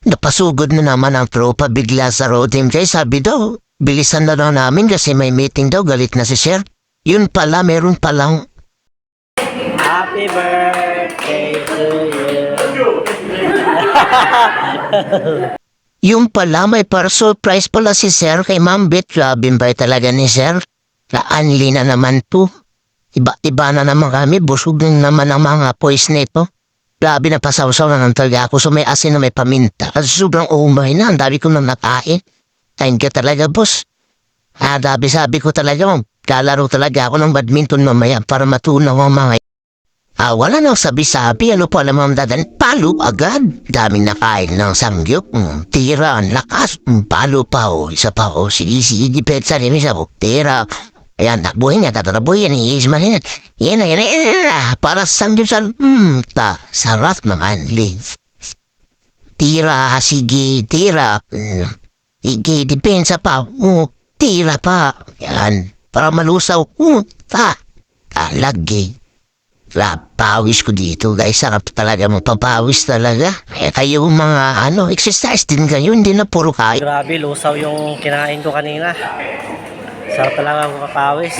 Napasugod na naman ang tropa bigla sa road team kay sabi daw, bilisan na daw namin kasi may meeting daw, galit na si Sir. Yun pala, meron palang Happy birthday to you. yung pala may para surprise pala si Sir kay Ma'am Beth. Grabe ba talaga ni Sir? Naanli na naman to. Iba na naman kami, busog na naman ang mga pois nito. Grabe na pasawsaw na ng talaga ako, so may asin na may paminta. Kasi sobrang umay na, ang dami ko nang nakain. Kain ka talaga, boss. Sabi ko talaga, lalaro talaga ako ng badminton mamaya para matunaw ang mga. Wala nang sabi-sabi, ano po alam ang dadan, palo agad. Daming nakain ng sangyup, tira, ang lakas, palo pa isa pa sige, petsa rin isa po, tira. Ayan, takbuhin niya, tatarabuhin niya, iismahin niya. Yan, para sangyup sa, sarap naman, Liv. Tira, sige, tira. Sige, depensa pa, tira pa. Yan, para malusaw, lagi. Pawis ko dito guys, sarap talaga magpapawis talaga. Kayo mga exercise din kayo, hindi na puro kain. Grabe, lusaw yung kinain ko kanina. Sarap talaga ang kapawis.